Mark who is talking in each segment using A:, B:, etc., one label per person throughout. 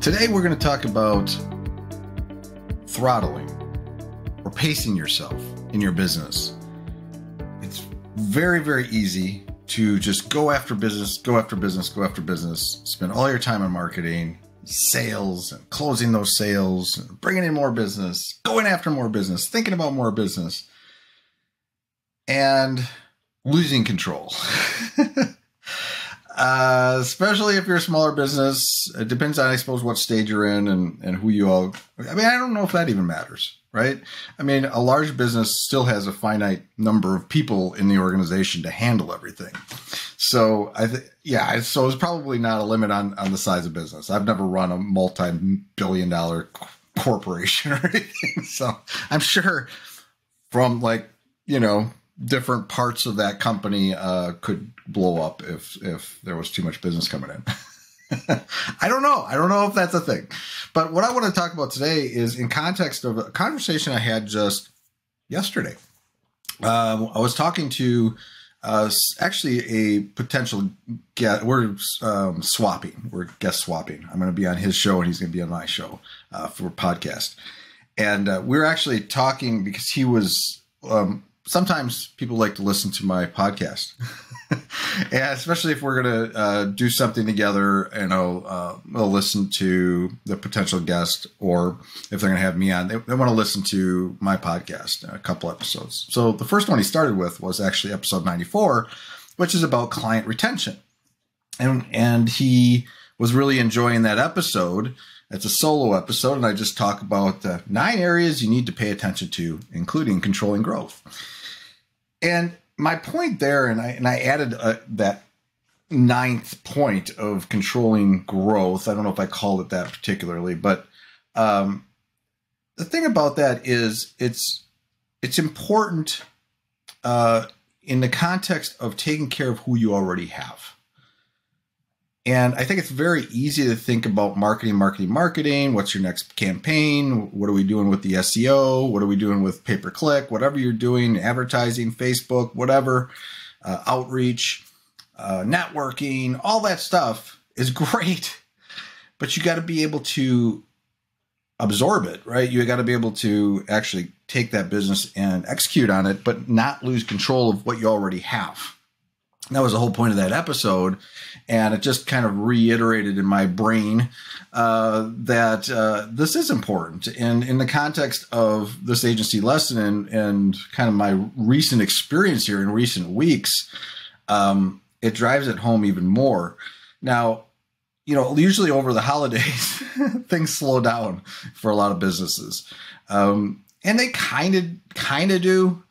A: Today we're going to talk about throttling or pacing yourself in your business. It's very, very easy to just go after business, spend all your time on marketing, sales, and closing those sales, and bringing in more business, going after more business, thinking about more business, and losing control. Especially if you're a smaller business. It depends on, I suppose, what stage you're in and who you all... I mean, I don't know if that even matters, right? I mean, a large business still has a finite number of people in the organization to handle everything. So, so it's probably not a limit on the size of business. I've never run a multi-billion-dollar corporation or anything. So I'm sure from different parts of that company could blow up if there was too much business coming in. I don't know. I don't know if that's a thing. But what I want to talk about today is in context of a conversation I had just yesterday. I was talking to actually a potential guest. We're swapping. We're guest swapping. I'm going to be on his show and he's going to be on my show for a podcast. And we're actually talking because he was... sometimes people like to listen to my podcast, and especially if we're going to do something together, they'll listen to the potential guest, or if they're going to have me on, they want to listen to my podcast, a couple episodes. So the first one he started with was actually episode 94, which is about client retention. And he was really enjoying that episode. It's a solo episode, and I just talk about 9 areas you need to pay attention to, including controlling growth. And my point there, and I added that 9th point of controlling growth. I don't know if I called it that particularly, but the thing about that is it's important in the context of taking care of who you already have. And I think it's very easy to think about marketing. What's your next campaign? What are we doing with the SEO? What are we doing with pay-per-click? Whatever you're doing, advertising, Facebook, whatever, outreach, networking, all that stuff is great. But you got to be able to absorb it, right? You got to be able to actually take that business and execute on it, but not lose control of what you already have. That was the whole point of that episode. And it just kind of reiterated in my brain that this is important. And in the context of this agency lesson and kind of my recent experience here in recent weeks, it drives it home even more. Now, usually over the holidays, things slow down for a lot of businesses. And they kind of do.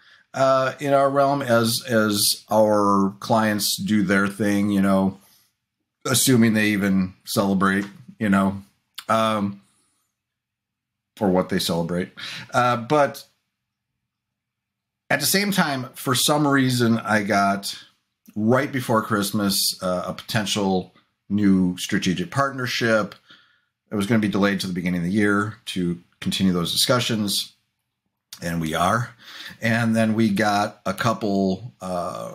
A: In our realm as our clients do their thing, assuming they even celebrate, or what they celebrate. But at the same time, for some reason, I got right before Christmas, a potential new strategic partnership. It was going to be delayed to the beginning of the year to continue those discussions. And we are. And then we got a couple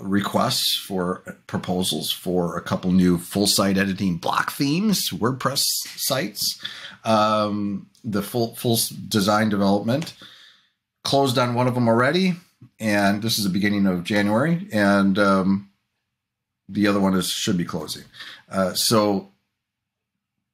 A: requests for proposals for a couple new full site editing block themes, WordPress sites, the full design development. Closed on one of them already, and this is the beginning of January, and the other one should be closing. So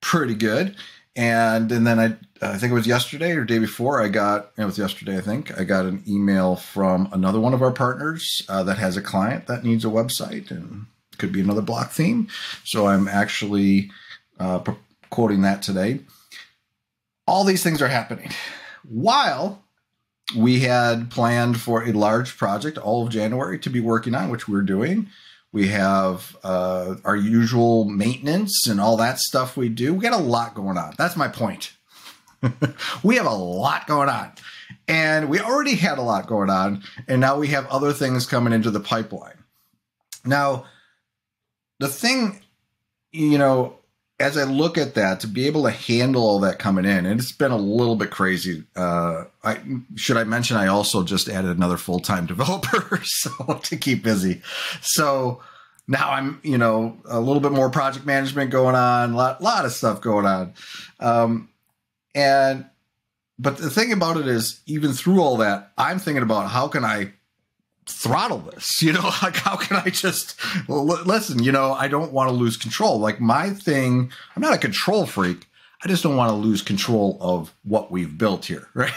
A: pretty good. And then I think it was yesterday or day before, it was yesterday, I think, I got an email from another one of our partners that has a client that needs a website and could be another block theme. So I'm actually quoting that today. All these things are happening while we had planned for a large project all of January to be working on, which we're doing. We have our usual maintenance and all that stuff we do. We got a lot going on. That's my point. We have a lot going on. And we already had a lot going on. And now we have other things coming into the pipeline. Now, the thing, as I look at that, to be able to handle all that coming in, and it's been a little bit crazy. Should I mention I also just added another full-time developer so to keep busy. So Now I'm, a little bit more project management going on, lot of stuff going on. But the thing about it is, even through all that, I'm thinking about how can I throttle this, like how can I just listen, I don't want to lose control. Like my thing, I'm not a control freak. I just don't want to lose control of what we've built here. Right.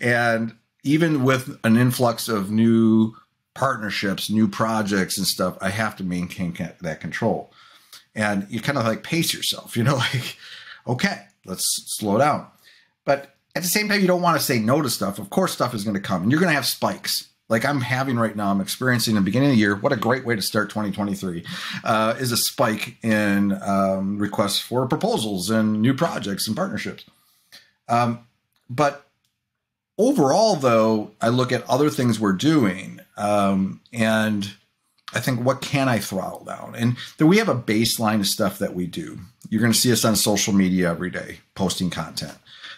A: And even with an influx of new partnerships, new projects and stuff, I have to maintain that control. And you kind of like pace yourself, like, okay, let's slow down. But at the same time, you don't want to say no to stuff. Of course, stuff is going to come and you're going to have spikes. Like I'm having right now, I'm experiencing in the beginning of the year. What a great way to start 2023 is a spike in requests for proposals and new projects and partnerships. But overall, though, I look at other things we're doing and I think, what can I throttle down? And then we have a baseline of stuff that we do. You're going to see us on social media every day posting content.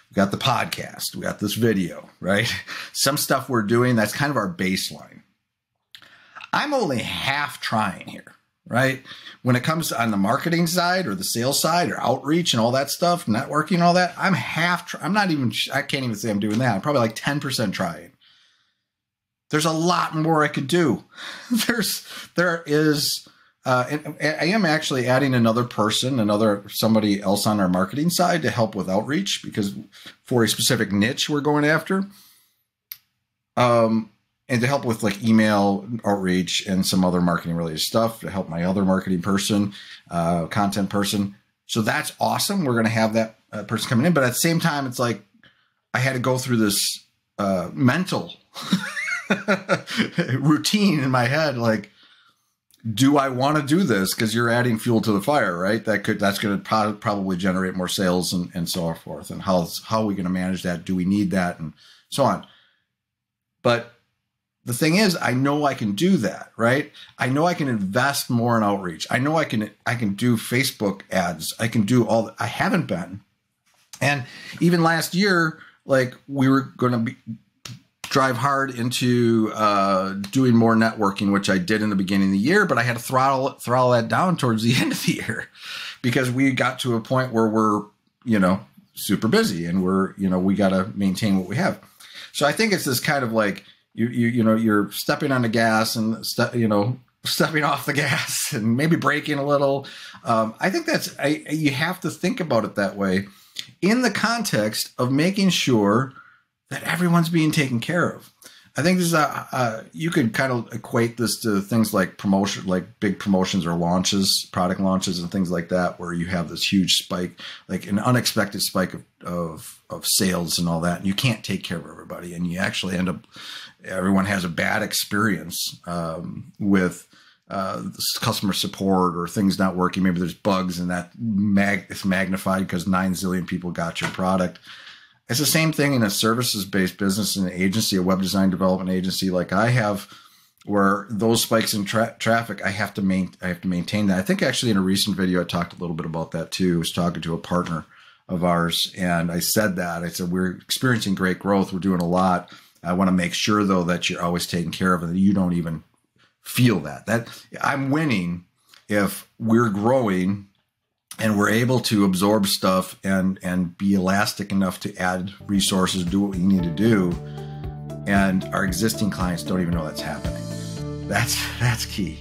A: We got the podcast, we got this video, right? Some stuff we're doing, that's kind of our baseline. I'm only half trying here, right? When it comes to on the marketing side or the sales side or outreach and all that stuff, networking and all that, I can't even say I'm doing that. I'm probably like 10% trying. There's a lot more I could do. There is, and I am actually adding another person, somebody else on our marketing side to help with outreach, because for a specific niche we're going after, and to help with like email outreach and some other marketing related stuff to help my other marketing person, content person. So that's awesome. We're going to have that person coming in, but at the same time, it's like I had to go through this mental routine in my head, like, do I want to do this? Because you're adding fuel to the fire, right? That's going to probably generate more sales and so forth. And how are we going to manage that? Do we need that? And so on. But the thing is, I know I can do that, right? I know I can invest more in outreach. I know I can do Facebook ads. I can do all that. I haven't been. And even last year, like we were going to drive hard into doing more networking, which I did in the beginning of the year, but I had to throttle that down towards the end of the year because we got to a point where we're, super busy and we got to maintain what we have. So I think it's this kind of like, you're stepping on the gas and, stepping off the gas and maybe braking a little. I think you have to think about it that way in the context of making sure that everyone's being taken care of. I think this is you could kind of equate this to things like promotion, like big promotions or launches, product launches and things like that, where you have this huge spike, like an unexpected spike of sales and all that. And you can't take care of everybody. And you actually end up, everyone has a bad experience with customer support or things not working. Maybe there's bugs and that it's magnified because 9 zillion people got your product. It's the same thing in a services-based business, in an agency, a web design development agency like I have, where those spikes in traffic, I have to maintain that. I think actually in a recent video, I talked a little bit about that too. I was talking to a partner of ours, and I said we're experiencing great growth. We're doing a lot. I want to make sure though that you're always taken care of and that you don't even feel that I'm winning if we're growing and we're able to absorb stuff and be elastic enough to add resources, do what we need to do. And our existing clients don't even know that's happening. That's key.